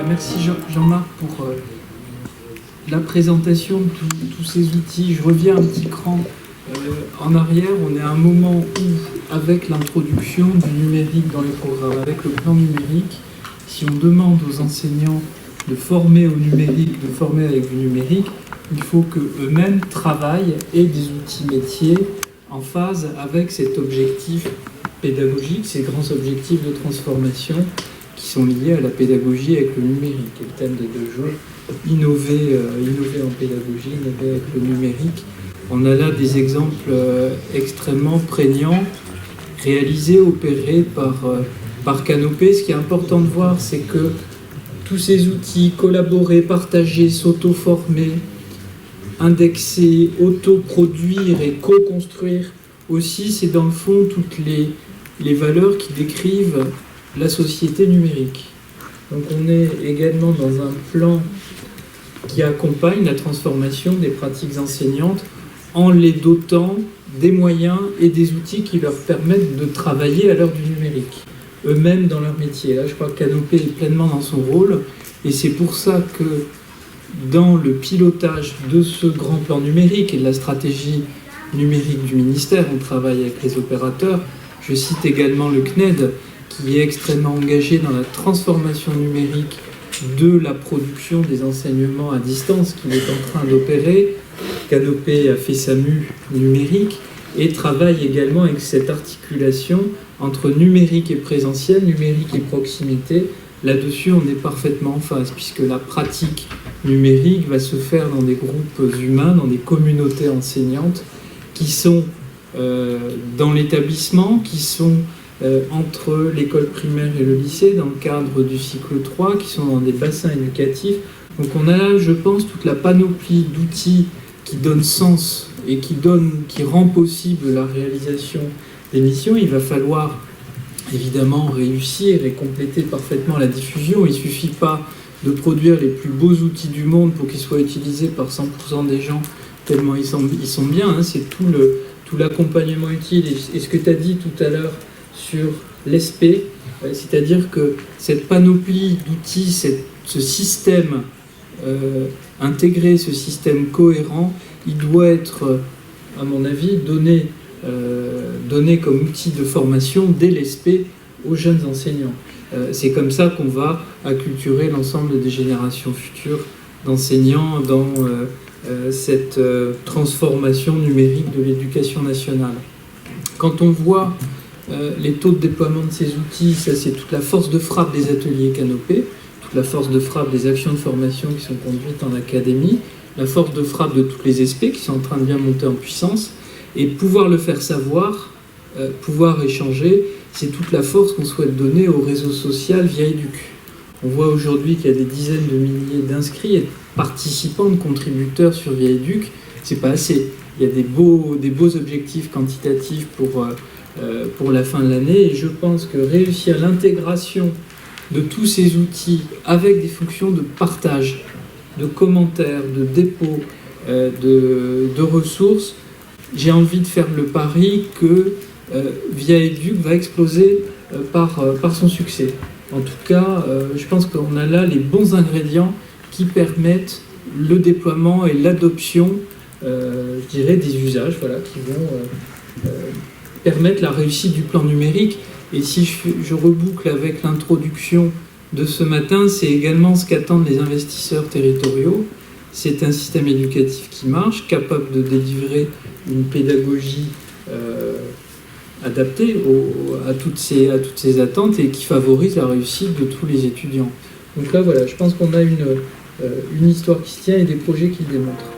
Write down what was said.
Merci Jean-Marc pour la présentation de tous ces outils. Je reviens un petit cran en arrière. On est à un moment où, avec l'introduction du numérique dans les programmes, avec le plan numérique, si on demande aux enseignants de former au numérique, de former avec du numérique, il faut qu'eux-mêmes travaillent et des outils métiers en phase avec cet objectif pédagogique, ces grands objectifs de transformation qui sont liés à la pédagogie avec le numérique. Et le thème des 2 jours, innover en pédagogie, innover avec le numérique. On a là des exemples extrêmement prégnants, réalisés, opérés par Canopé. Ce qui est important de voir, c'est que tous ces outils, collaborer, partager, s'auto-former, indexer, autoproduire et co-construire, aussi, c'est dans le fond toutes les valeurs qui décrivent la société numérique. Donc on est également dans un plan qui accompagne la transformation des pratiques enseignantes en les dotant des moyens et des outils qui leur permettent de travailler à l'heure du numérique, eux-mêmes dans leur métier. Là, je crois que Canopé est pleinement dans son rôle, et c'est pour ça que dans le pilotage de ce grand plan numérique et de la stratégie numérique du ministère, on travaille avec les opérateurs. Je cite également le CNED, qui est extrêmement engagé dans la transformation numérique de la production des enseignements à distance qu'il est en train d'opérer. Canopé a fait sa mue numérique et travaille également avec cette articulation entre numérique et présentiel, numérique et proximité. Là-dessus, on est parfaitement en phase, puisque la pratique numérique va se faire dans des groupes humains, dans des communautés enseignantes qui sont dans l'établissement, qui sont entre l'école primaire et le lycée, dans le cadre du cycle 3, qui sont dans des bassins éducatifs. Donc on a là, je pense, toute la panoplie d'outils qui donnent sens et qui rend possible la réalisation des missions. Il va falloir évidemment réussir et compléter parfaitement la diffusion. Il ne suffit pas de produire les plus beaux outils du monde pour qu'ils soient utilisés par 100% des gens, tellement ils sont bien, hein. C'est tout l'accompagnement utile. Et ce que tu as dit tout à l'heure sur l'ESP, c'est-à-dire que cette panoplie d'outils, ce système intégré, ce système cohérent, il doit être, à mon avis, donné comme outil de formation dès l'ESP aux jeunes enseignants. C'est comme ça qu'on va acculturer l'ensemble des générations futures d'enseignants dans cette transformation numérique de l'éducation nationale. Quand on voit les taux de déploiement de ces outils, ça c'est toute la force de frappe des ateliers Canopé, toute la force de frappe des actions de formation qui sont conduites en académie, la force de frappe de toutes les SP qui sont en train de bien monter en puissance, et pouvoir le faire savoir, pouvoir échanger, c'est toute la force qu'on souhaite donner au réseau social via Éduc. On voit aujourd'hui qu'il y a des dizaines de milliers d'inscrits et de participants, de contributeurs sur via Éduc. C'est pas assez. Il y a des beaux objectifs quantitatifs pour la fin de l'année, et je pense que réussir l'intégration de tous ces outils avec des fonctions de partage, de commentaires, de dépôt, de ressources, j'ai envie de faire le pari que via Éduc va exploser par son succès. En tout cas, je pense qu'on a là les bons ingrédients qui permettent le déploiement et l'adoption, je dirais, des usages, voilà, qui vont permettre la réussite du plan numérique. Et si je reboucle avec l'introduction de ce matin, c'est également ce qu'attendent les investisseurs territoriaux. C'est un système éducatif qui marche, capable de délivrer une pédagogie adaptée à toutes ces attentes et qui favorise la réussite de tous les étudiants. Donc là, voilà, je pense qu'on a une histoire qui se tient et des projets qui le démontrent.